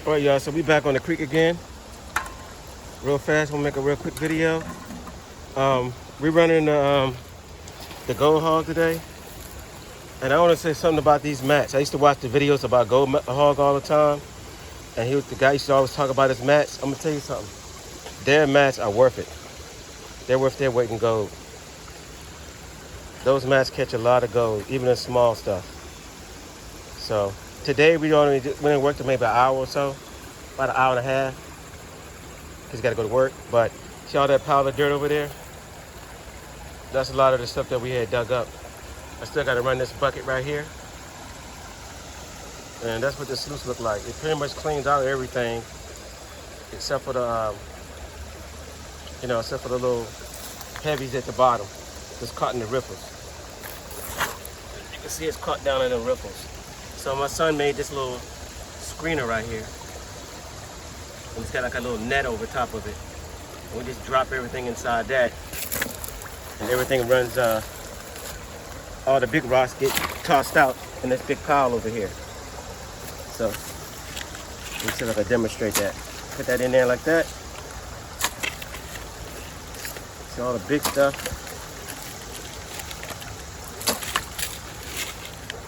All right, y'all, so we back on the creek again. Real fast, we'll make a real quick video. We're running the gold hog today. And I want to say something about these mats. I used to watch the videos about gold hog all the time. And the guy used to always talk about his mats. I'm going to tell you something. Their mats are worth it. They're worth their weight in gold. Those mats catch a lot of gold, even the small stuff. So today we only went and worked maybe an hour or so, about an hour and a half, because you got to go to work. But see all that pile of dirt over there? That's a lot of the stuff that we had dug up. I still got to run this bucket right here. And that's what the sluice look like. It pretty much cleans out everything, except for the, except for the little heavies at the bottom. Just caught in the riffles. You can see it's caught down in the riffles. So my son made this little screener right here. And it's got like a little net over top of it. And we just drop everything inside that. And everything runs, all the big rocks get tossed out in this big pile over here. So, let me see if I can demonstrate that. Put that in there like that. See all the big stuff.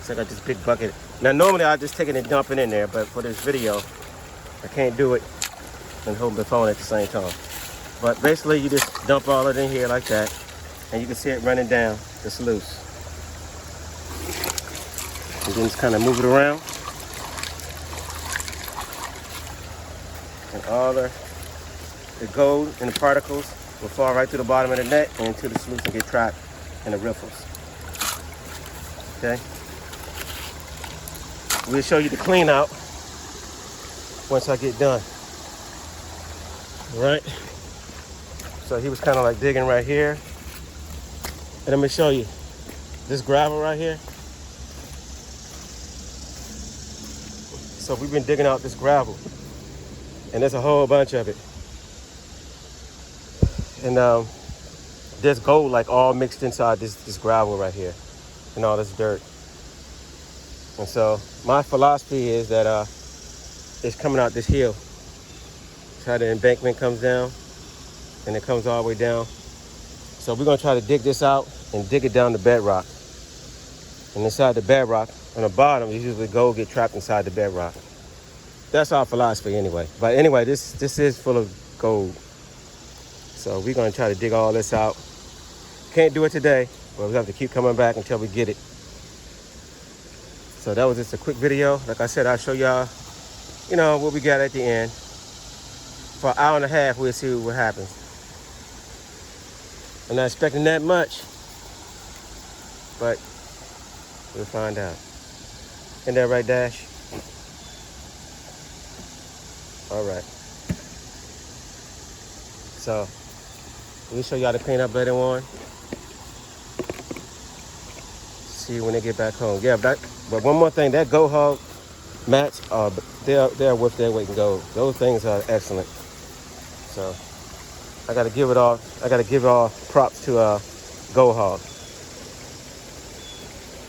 So I got this big bucket. Now normally I just take it and dump it in there, but for this video, I can't do it and hold the phone at the same time. But basically you just dump all it in here like that, and you can see it running down the sluice. And then just kind of move it around. And all the gold and the particles will fall right to the bottom of the net and into the sluice and get trapped in the riffles. Okay? We'll show you the clean out once I get done. All right? So he was kind of like digging right here. And let me show you this gravel right here. So we've been digging out this gravel, and there's a whole bunch of it. And there's gold like all mixed inside this gravel right here and all this dirt. And so my philosophy is that it's coming out this hill. That's how the embankment comes down, and it comes all the way down. So we're gonna try to dig this out and dig it down the bedrock. And inside the bedrock, on the bottom, usually gold get trapped inside the bedrock. That's our philosophy anyway. But anyway, this is full of gold. So we're gonna try to dig all this out. Can't do it today, but we have to keep coming back until we get it. So that was just a quick video. Like I said, I'll show y'all, what we got at the end. For an hour and a half, we'll see what happens. I'm not expecting that much, but we'll find out. Isn't that right, Dash? All right. So we'll show y'all the cleanup later on. See when they get back home. Yeah, but one more thing, that gold hog mats are they're worth their weight in gold. Those things are excellent. So I gotta give it all props to gold hog.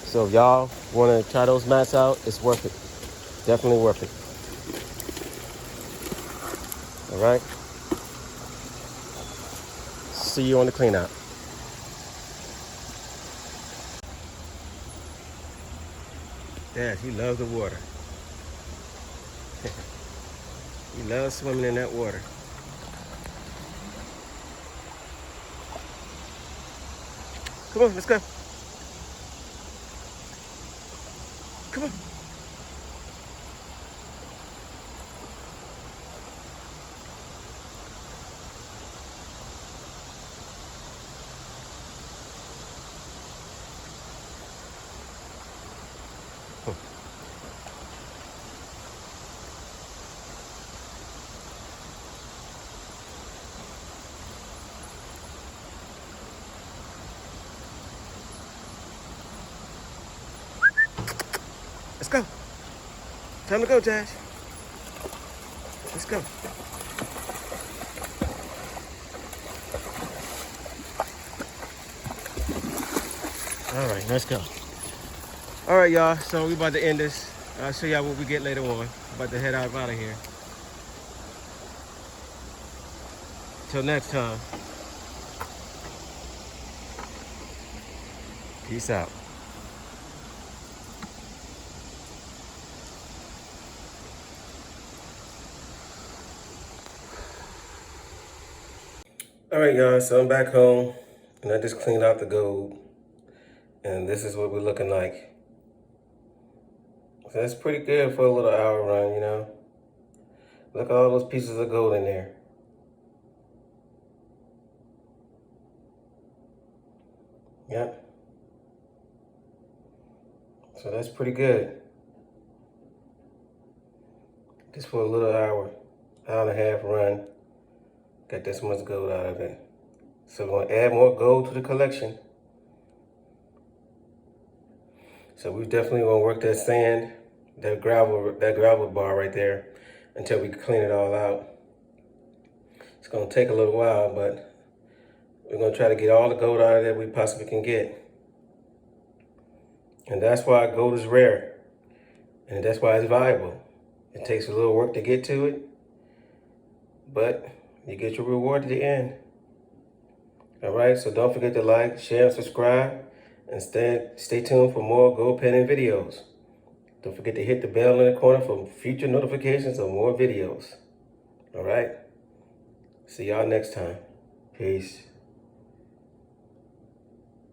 So if y'all wanna try those mats out, it's worth it. Definitely worth it. All right. See you on the clean out. Yeah, he loves the water. He loves swimming in that water. Come on, let's go. Come on. Let's go. Time to go, Josh. Let's go. All right, let's go. All right, y'all. So we about to end this. I'll show y'all what we get later on. About to head out of here. Till next time. Peace out. All right, y'all, so I'm back home, and I just cleaned out the gold, and this is what we're looking like. So that's pretty good for a little hour run, you know. Look at all those pieces of gold in there. Yep. So that's pretty good. Just for a little hour and a half run, got this much gold out of it. So we're gonna add more gold to the collection. So we definitely gonna work that sand, that gravel bar right there until we clean it all out. It's gonna take a little while, but we're gonna try to get all the gold out of there we possibly can get. And that's why gold is rare. And that's why it's valuable. It takes a little work to get to it, but you get your reward at the end. All right, so don't forget to like, share, and subscribe, and stay tuned for more gold penning videos. Don't forget to hit the bell in the corner for future notifications of more videos. All right, see y'all next time. Peace.